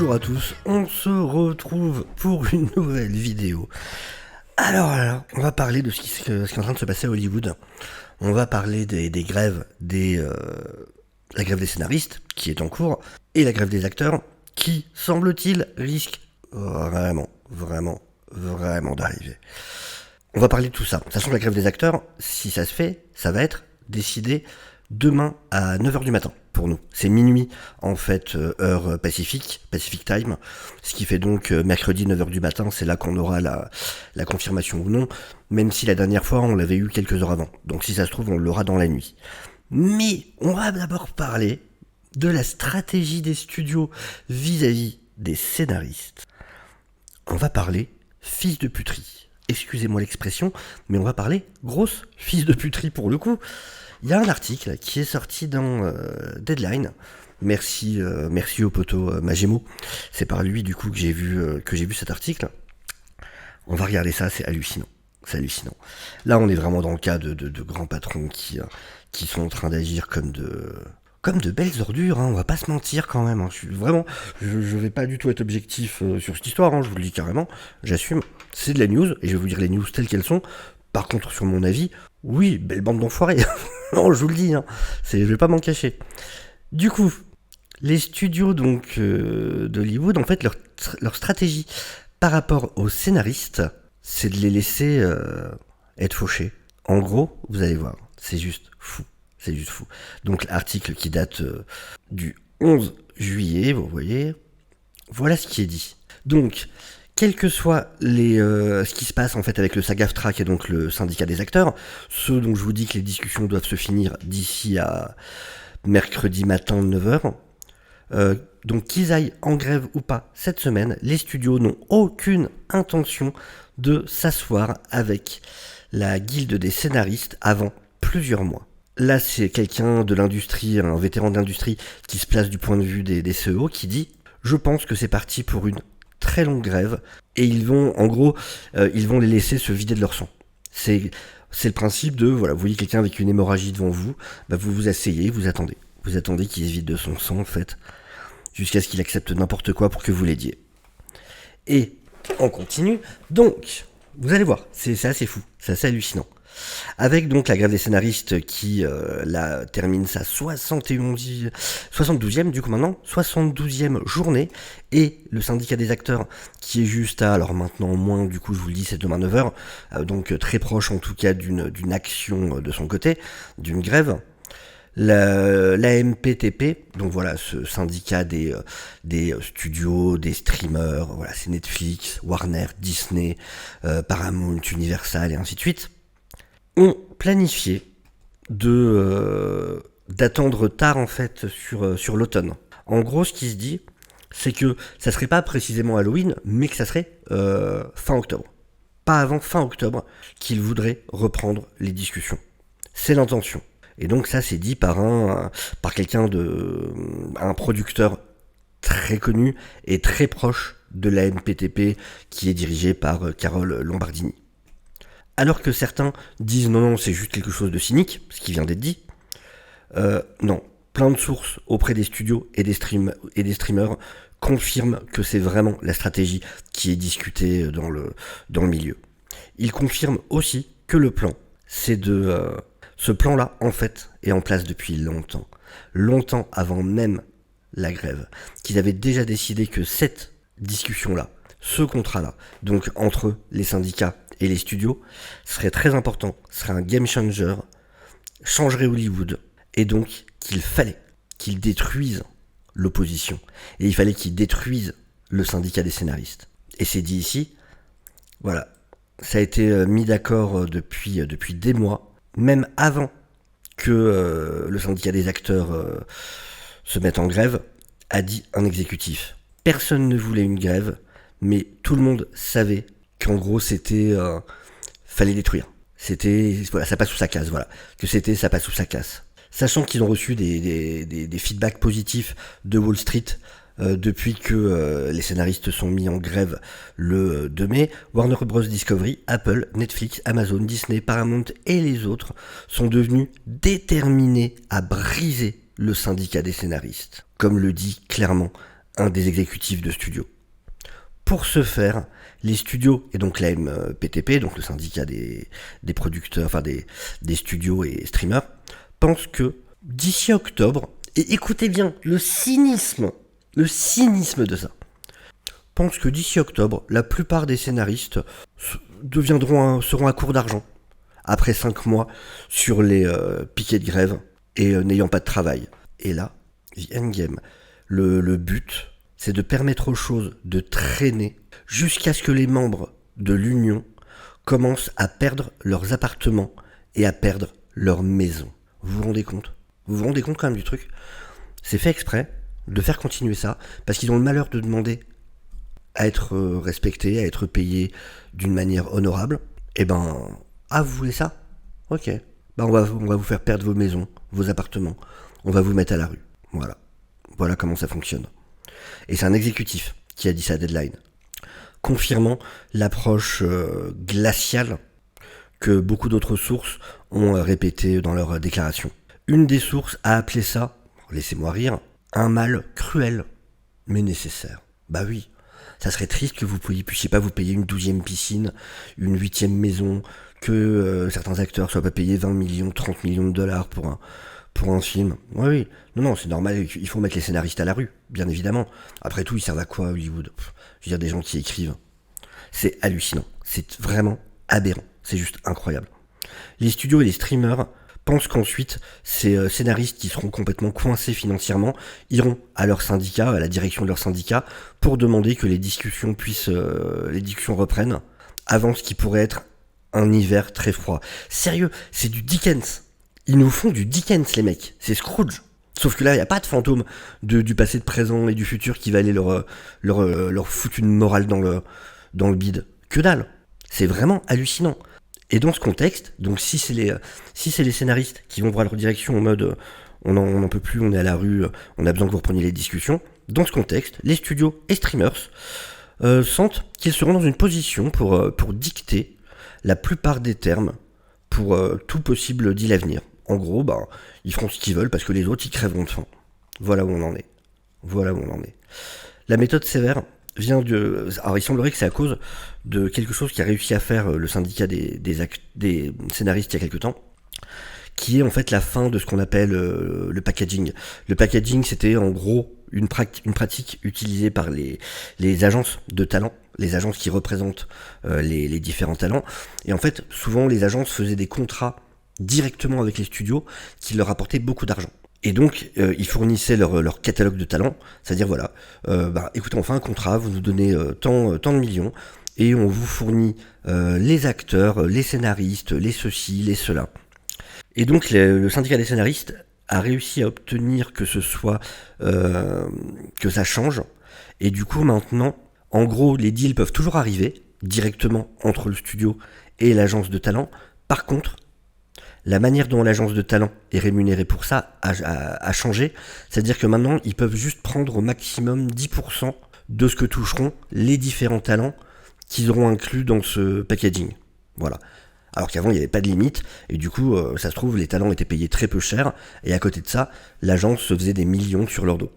Bonjour à tous, on se retrouve pour une nouvelle vidéo. Alors, on va parler de ce qui est en train de se passer à Hollywood. On va parler des grèves, la grève des scénaristes qui est en cours et la grève des acteurs qui, semble-t-il, risque vraiment d'arriver. On va parler de tout ça, sachant que la grève des acteurs, si ça se fait, ça va être décidé demain à 9h du matin pour nous. C'est minuit en fait, heure Pacific Time, ce qui fait donc mercredi 9h du matin, c'est là qu'on aura la confirmation ou non, même si la dernière fois on l'avait eu quelques heures avant. Donc si ça se trouve on l'aura dans la nuit. Mais on va d'abord parler de la stratégie des studios vis-à-vis des scénaristes. On va parler fils de puterie. Excusez-moi l'expression, mais on va parler grosse fils de puterie pour le coup. Il y a un article qui est sorti dans Deadline. Merci au poteau Magemo. C'est par lui du coup que j'ai vu cet article. On va regarder ça, c'est hallucinant. C'est hallucinant. Là, on est vraiment dans le cas de grands patrons qui sont en train d'agir comme de belles ordures, hein, on va pas se mentir quand même. Hein. Je vais pas du tout être objectif sur cette histoire, hein, je vous le dis carrément, j'assume. C'est de la news, et je vais vous dire les news telles qu'elles sont. Par contre, sur mon avis, oui, belle bande d'enfoirés. Non, je vous le dis, hein, je vais pas m'en cacher. Du coup, les studios donc d'Hollywood, en fait, leur stratégie par rapport aux scénaristes, c'est de les laisser être fauchés. En gros, vous allez voir, c'est juste fou. C'est juste fou. Donc l'article qui date du 11 juillet, vous voyez, voilà ce qui est dit. Donc, quel que soit ce qui se passe en fait avec le SAG-AFTRA, qui est donc le syndicat des acteurs, ceux dont je vous dis que les discussions doivent se finir d'ici à mercredi matin 9h, donc qu'ils aillent en grève ou pas cette semaine, les studios n'ont aucune intention de s'asseoir avec la guilde des scénaristes avant plusieurs mois. Là, c'est quelqu'un de l'industrie, un vétéran de l'industrie qui se place du point de vue des CEO, qui dit « Je pense que c'est parti pour une très longue grève et ils vont, en gros, ils vont les laisser se vider de leur sang. » C'est le principe de, voilà, vous voyez quelqu'un avec une hémorragie devant vous, bah vous vous asseyez, vous attendez. Vous attendez qu'il se vide de son sang, en fait, jusqu'à ce qu'il accepte n'importe quoi pour que vous l'aidiez. Et on continue. Donc, vous allez voir, c'est assez fou, c'est assez hallucinant. Avec donc la grève des scénaristes qui termine sa 72e du coup maintenant, 72e journée, et le syndicat des acteurs qui est juste à, alors maintenant moins du coup je vous le dis c'est demain 9h, donc très proche en tout cas d'une action de son côté, d'une grève. L'AMPTP, donc voilà ce syndicat des studios, des streamers, voilà c'est Netflix, Warner, Disney, Paramount, Universal et ainsi de suite, ont planifié d'attendre tard en fait sur l'automne. En gros, ce qui se dit, c'est que ça serait pas précisément Halloween, mais que ça serait fin octobre. Pas avant fin octobre qu'ils voudraient reprendre les discussions. C'est l'intention. Et donc ça, c'est dit par quelqu'un un producteur très connu et très proche de la MPTP qui est dirigé par Carole Lombardini. Alors que certains disent non, c'est juste quelque chose de cynique, ce qui vient d'être dit. Non, plein de sources auprès des studios et des streamers confirment que c'est vraiment la stratégie qui est discutée dans le milieu. Ils confirment aussi que le plan, c'est ce plan-là, en fait, est en place depuis longtemps. Longtemps avant même la grève. Qu'ils avaient déjà décidé que cette discussion-là, ce contrat-là, donc entre les syndicats et les studios, serait très important, serait un game changer, changerait Hollywood, et donc qu'il fallait qu'ils détruisent l'opposition, et il fallait qu'ils détruisent le syndicat des scénaristes. Et c'est dit ici, voilà, ça a été mis d'accord depuis des mois, même avant que le syndicat des acteurs se mette en grève, a dit un exécutif. Personne ne voulait une grève, mais tout le monde savait qu'en gros c'était fallait détruire. C'était voilà, ça passe sous sa casse, voilà. Que c'était ça passe sous sa casse. Sachant qu'ils ont reçu des feedbacks positifs de Wall Street depuis que les scénaristes sont mis en grève le 2 mai, Warner Bros Discovery, Apple, Netflix, Amazon, Disney, Paramount et les autres sont devenus déterminés à briser le syndicat des scénaristes. Comme le dit clairement un des exécutifs de studio. Pour ce faire, les studios, et donc la MPTP, donc le syndicat des producteurs, enfin des studios et streamers, pensent que d'ici octobre, et écoutez bien, le cynisme de ça, pense que d'ici octobre, la plupart des scénaristes seront à court d'argent. Après 5 mois sur les piquets de grève et n'ayant pas de travail. Et là, The Endgame, le but, c'est de permettre aux choses de traîner jusqu'à ce que les membres de l'Union commencent à perdre leurs appartements et à perdre leurs maisons. Vous vous rendez compte ? Vous vous rendez compte quand même du truc ? C'est fait exprès de faire continuer ça, parce qu'ils ont le malheur de demander à être respectés, à être payés d'une manière honorable. Et ben, vous voulez ça ? Ok. On va vous faire perdre vos maisons, vos appartements. On va vous mettre à la rue. Voilà. Voilà comment ça fonctionne. Et c'est un exécutif qui a dit ça à Deadline, confirmant l'approche glaciale que beaucoup d'autres sources ont répétée dans leurs déclarations. Une des sources a appelé ça, laissez-moi rire, un mal cruel, mais nécessaire. Bah oui, ça serait triste que vous puissiez pas vous payer une 12e piscine, une 8e maison, que certains acteurs soient pas payés 20 millions, 30 millions de dollars pour un film. Oui, non, c'est normal, il faut mettre les scénaristes à la rue, bien évidemment. Après tout, ils servent à quoi, Hollywood ? Je veux dire, des gens qui écrivent. C'est hallucinant, c'est vraiment aberrant, c'est juste incroyable. Les studios et les streamers pensent qu'ensuite, ces scénaristes qui seront complètement coincés financièrement iront à leur syndicat, à la direction de leur syndicat, pour demander que les discussions reprennent avant ce qui pourrait être un hiver très froid. Sérieux, c'est du Dickens. Ils nous font du Dickens, les mecs. C'est Scrooge. Sauf que là, il n'y a pas de fantôme du passé, de présent et du futur qui va aller leur foutre une morale dans le bide. Que dalle. C'est vraiment hallucinant. Et dans ce contexte, donc si c'est les scénaristes qui vont voir leur direction en mode on n'en peut plus, on est à la rue, on a besoin que vous repreniez les discussions, dans ce contexte, les studios et streamers sentent qu'ils seront dans une position pour dicter la plupart des termes pour tout possible deal à venir. En gros, ils feront ce qu'ils veulent parce que les autres, ils crèveront de faim. Voilà où on en est. La méthode sévère vient de... Alors, il semblerait que c'est à cause de quelque chose qui a réussi à faire le syndicat des scénaristes il y a quelque temps, qui est en fait la fin de ce qu'on appelle le packaging. Le packaging, c'était en gros une pratique utilisée par les agences de talent, les agences qui représentent les différents talents. Et en fait, souvent, les agences faisaient des contrats directement avec les studios qui leur apportaient beaucoup d'argent. Et donc, ils fournissaient leur catalogue de talents, c'est-à-dire voilà, écoutez, on fait un contrat, vous nous donnez tant de millions, et on vous fournit les acteurs, les scénaristes, les ceci, les cela. Et donc, le syndicat des scénaristes a réussi à obtenir que ce soit, que ça change, et du coup, maintenant, en gros, les deals peuvent toujours arriver directement entre le studio et l'agence de talent. Par contre, la manière dont l'agence de talent est rémunérée pour ça a changé. C'est-à-dire que maintenant, ils peuvent juste prendre au maximum 10% de ce que toucheront les différents talents qu'ils auront inclus dans ce packaging. Voilà. Alors qu'avant, il n'y avait pas de limite, et du coup, ça se trouve, les talents étaient payés très peu cher, et à côté de ça, l'agence se faisait des millions sur leur dos.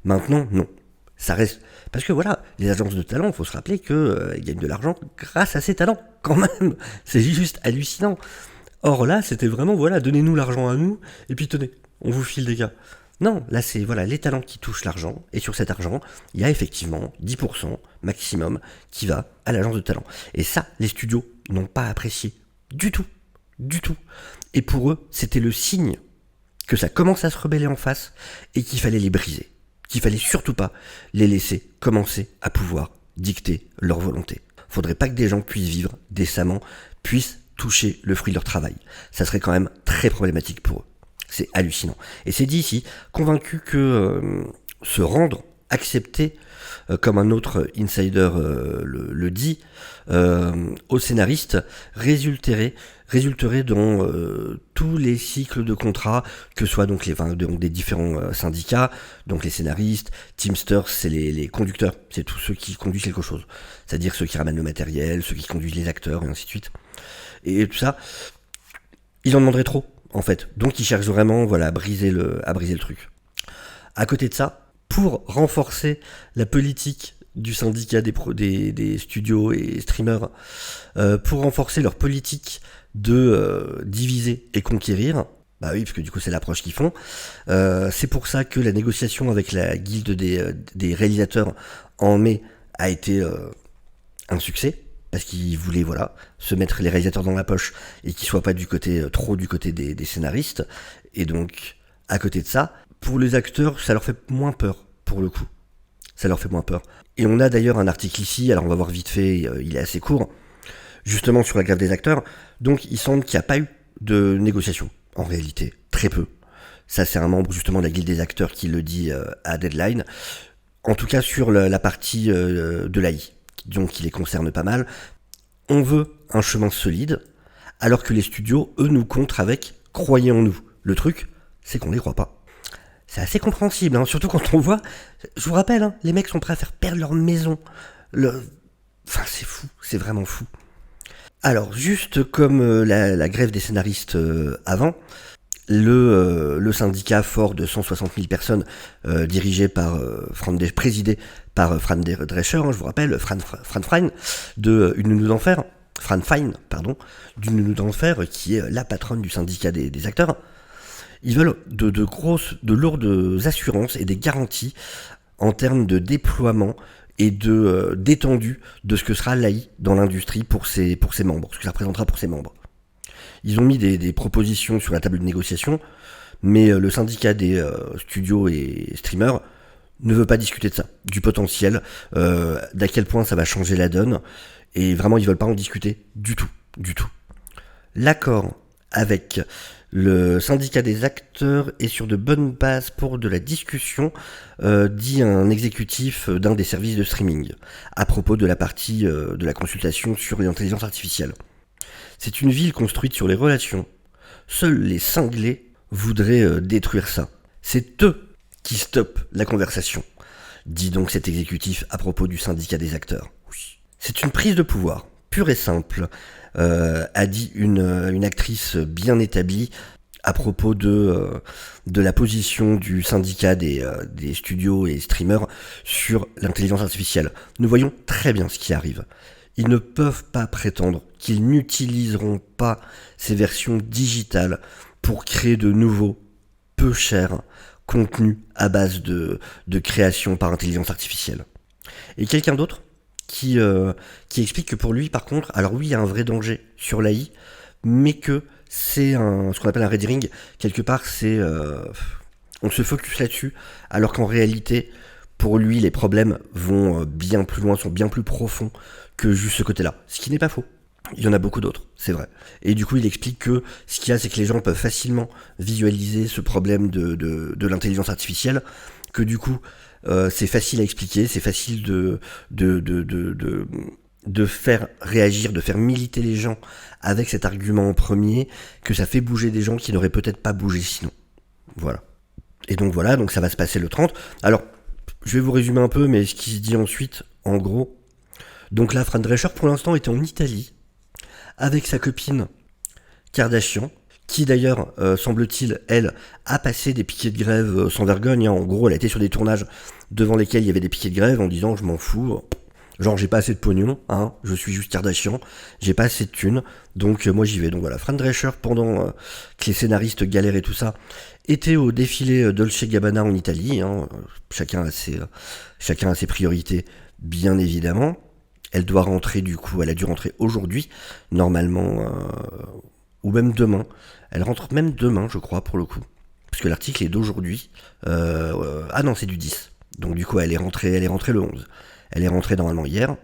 Maintenant, non. Ça reste... Parce que voilà, les agences de talent, il faut se rappeler qu'ils gagnent de l'argent grâce à ces talents, quand même. C'est juste hallucinant. Or là, c'était vraiment, voilà, donnez-nous l'argent à nous, et puis tenez, on vous file des gars. Non, là c'est voilà les talents qui touchent l'argent, et sur cet argent, il y a effectivement 10% maximum qui va à l'agence de talent. Et ça, les studios n'ont pas apprécié. Du tout. Et pour eux, c'était le signe que ça commence à se rebeller en face, et qu'il fallait les briser. Qu'il fallait surtout pas les laisser commencer à pouvoir dicter leur volonté. Faudrait pas que des gens puissent vivre décemment, puissent toucher le fruit de leur travail. Ça serait quand même très problématique pour eux. C'est hallucinant. Et c'est dit ici, convaincu que se rendre, accepter, comme un autre insider le dit, aux scénaristes, résulterait dans tous les cycles de contrats, que ce soit donc des différents syndicats, donc les scénaristes, Teamsters, c'est les conducteurs, c'est tous ceux qui conduisent quelque chose. C'est-à-dire ceux qui ramènent le matériel, ceux qui conduisent les acteurs, et ainsi de suite. Et tout ça, ils en demanderaient trop, en fait. Donc ils cherchent vraiment, à briser le truc. À côté de ça, pour renforcer la politique du syndicat des studios et streamers, pour renforcer leur politique de diviser et conquérir. Bah oui, parce que du coup c'est l'approche qu'ils font. C'est pour ça que la négociation avec la guilde des réalisateurs en mai a été un succès, parce qu'ils voulaient se mettre les réalisateurs dans la poche et qu'ils soient pas trop du côté des scénaristes. Et donc, à côté de ça, pour les acteurs, ça leur fait moins peur, pour le coup. Ça leur fait moins peur. Et on a d'ailleurs un article ici, alors on va voir vite fait, il est assez court, justement sur la grève des acteurs. Donc il semble qu'il n'y a pas eu de négociation, en réalité, très peu. Ça c'est un membre justement de la guilde des acteurs qui le dit à Deadline. En tout cas sur la partie de l'AI, donc qui les concerne pas mal. On veut un chemin solide, alors que les studios, eux, nous contre avec « croyez en nous ». Le truc, c'est qu'on les croit pas. C'est assez compréhensible, hein, surtout quand on voit... Je vous rappelle, hein, les mecs sont prêts à faire perdre leur maison. Enfin, c'est fou, c'est vraiment fou. Alors, juste comme la grève des scénaristes avant, le syndicat fort de 160 000 personnes présidé par Fran Drescher, hein, je vous rappelle, Fran Fine, de Une Nounou d'Enfer, Fran Fine, pardon, d'Une Nounou d'Enfer, qui est la patronne du syndicat des acteurs. Ils veulent de lourdes assurances et des garanties en termes de déploiement et d'étendue de ce que sera l'AI dans l'industrie pour ses membres, ce que ça représentera pour ses membres. Ils ont mis des propositions sur la table de négociation, mais le syndicat des studios et streamers ne veut pas discuter de ça, du potentiel, d'à quel point ça va changer la donne, et vraiment ils veulent pas en discuter du tout. L'accord avec le syndicat des acteurs est sur de bonnes bases pour de la discussion, dit un exécutif d'un des services de streaming, à propos de la partie de la consultation sur l'intelligence artificielle. C'est une ville construite sur les relations. Seuls les cinglés voudraient détruire ça. C'est eux qui stoppent la conversation, dit donc cet exécutif à propos du syndicat des acteurs. Oui. C'est une prise de pouvoir, pure et simple, a dit une actrice bien établie à propos de la position du syndicat des studios et streamers sur l'intelligence artificielle. Nous voyons très bien ce qui arrive. Ils ne peuvent pas prétendre qu'ils n'utiliseront pas ces versions digitales pour créer de nouveaux, peu chers contenus à base de création par intelligence artificielle. Et quelqu'un d'autre qui explique que pour lui, par contre, alors oui, il y a un vrai danger sur l'AI, mais que c'est ce qu'on appelle un red herring. Quelque part, on se focus là-dessus, alors qu'en réalité, pour lui, les problèmes vont bien plus loin, sont bien plus profonds que juste ce côté-là. Ce qui n'est pas faux. Il y en a beaucoup d'autres, c'est vrai. Et du coup, il explique que ce qu'il y a, c'est que les gens peuvent facilement visualiser ce problème de l'intelligence artificielle, que du coup, c'est facile à expliquer, c'est facile de faire réagir, de faire militer les gens avec cet argument en premier, que ça fait bouger des gens qui n'auraient peut-être pas bougé sinon. Voilà. Et donc voilà, donc ça va se passer le 30. Alors, je vais vous résumer un peu, mais ce qui se dit ensuite, en gros. Donc là, Fran Drescher, pour l'instant, était en Italie, avec sa copine Kardashian, qui d'ailleurs, semble-t-il, elle, a passé des piquets de grève sans vergogne. Hein. En gros, elle a été sur des tournages devant lesquels il y avait des piquets de grève en disant « je m'en fous ». Genre j'ai pas assez de pognon, hein, je suis juste Kardashian, j'ai pas assez de thunes, donc moi j'y vais. Donc voilà, Fran Drescher, pendant que les scénaristes galèrent et tout ça, était au défilé Dolce Gabbana en Italie, hein, chacun a ses priorités, bien évidemment. Elle doit rentrer du coup, elle a dû rentrer aujourd'hui, normalement, ou même demain. Elle rentre même demain, je crois, pour le coup. Parce que l'article est d'aujourd'hui. Ah non, c'est du 10. Donc du coup, elle est rentrée le 11. Elle est rentrée normalement hier.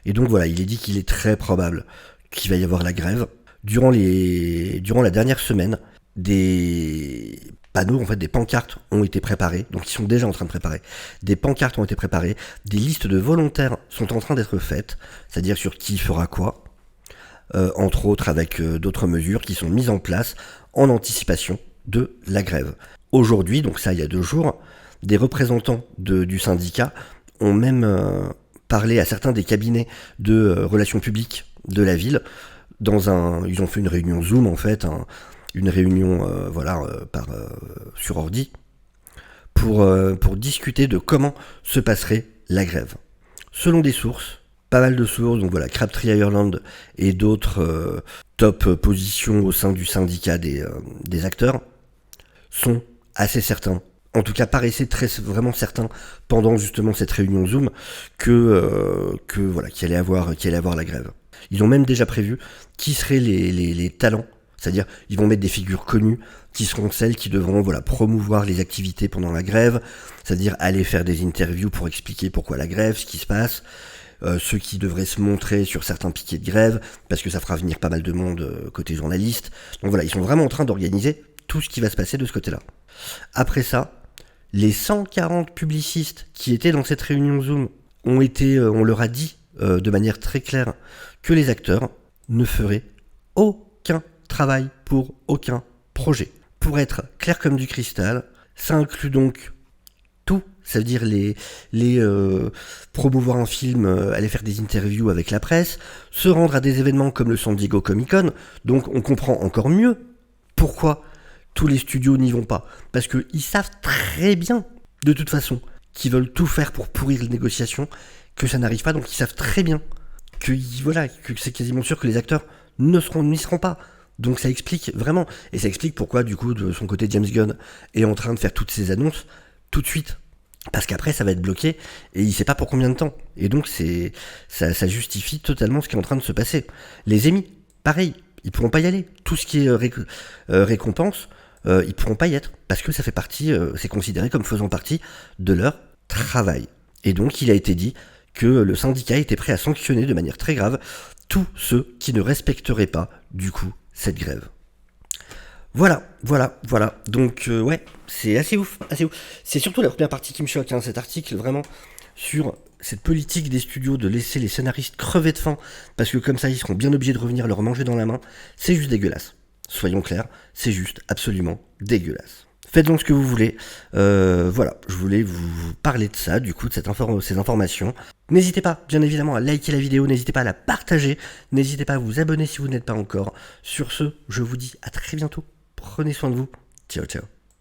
Et donc voilà, il est dit qu'il est très probable qu'il va y avoir la grève. Durant la dernière semaine, des panneaux, en fait, des pancartes ont été préparées. Donc ils sont déjà en train de préparer. Des pancartes ont été préparées. Des listes de volontaires sont en train d'être faites. C'est-à-dire sur qui fera quoi. Entre autres avec d'autres mesures qui sont mises en place en anticipation de la grève. Aujourd'hui, donc ça il y a 2 jours, des représentants du syndicat ont même parlé à certains des cabinets de relations publiques de la ville. Ils ont fait une réunion Zoom en fait, une réunion sur ordi, pour discuter de comment se passerait la grève. Selon des sources, pas mal de sources, donc voilà, Crabtree Ireland et d'autres top positions au sein du syndicat des acteurs, sont assez certains, en tout cas paraissaient vraiment certains pendant justement cette réunion Zoom que voilà, qu'il allait avoir la grève. Ils ont même déjà prévu qui seraient les talents, c'est-à-dire ils vont mettre des figures connues qui seront celles qui devront voilà, promouvoir les activités pendant la grève, c'est-à-dire aller faire des interviews pour expliquer pourquoi la grève, ce qui se passe, ceux qui devraient se montrer sur certains piquets de grève, parce que ça fera venir pas mal de monde côté journaliste. Donc voilà, ils sont vraiment en train d'organiser tout ce qui va se passer de ce côté-là. Après ça, les 140 publicistes qui étaient dans cette réunion Zoom on leur a dit de manière très claire que les acteurs ne feraient aucun travail pour aucun projet. Pour être clair comme du cristal, ça inclut donc tout, ça veut dire les promouvoir un film, aller faire des interviews avec la presse, se rendre à des événements comme le San Diego Comic Con, donc on comprend encore mieux pourquoi tous les studios n'y vont pas. Parce qu'ils savent très bien, de toute façon, qu'ils veulent tout faire pour pourrir les négociations, que ça n'arrive pas, donc ils savent très bien que c'est quasiment sûr que les acteurs n'y seront pas. Donc ça explique vraiment, et ça explique pourquoi du coup de son côté James Gunn est en train de faire toutes ces annonces tout de suite. Parce qu'après ça va être bloqué et il sait pas pour combien de temps. Et donc ça justifie totalement ce qui est en train de se passer. Les Emmy, pareil, ils pourront pas y aller. Tout ce qui est récompense, ils pourront pas y être parce que ça fait partie, c'est considéré comme faisant partie de leur travail. Et donc il a été dit que le syndicat était prêt à sanctionner de manière très grave tous ceux qui ne respecteraient pas du coup cette grève. Voilà. Donc ouais, c'est assez ouf. C'est surtout la première partie qui me choque, cet article, vraiment, sur cette politique des studios de laisser les scénaristes crever de faim, parce que comme ça, ils seront bien obligés de revenir leur manger dans la main. C'est juste dégueulasse. Soyons clairs, c'est juste absolument dégueulasse. Faites donc ce que vous voulez. Voilà, je voulais vous parler de ça, du coup, de ces informations. N'hésitez pas, bien évidemment, à liker la vidéo, n'hésitez pas à la partager, n'hésitez pas à vous abonner si vous n'êtes pas encore. Sur ce, je vous dis à très bientôt. Prenez soin de vous. Ciao, ciao.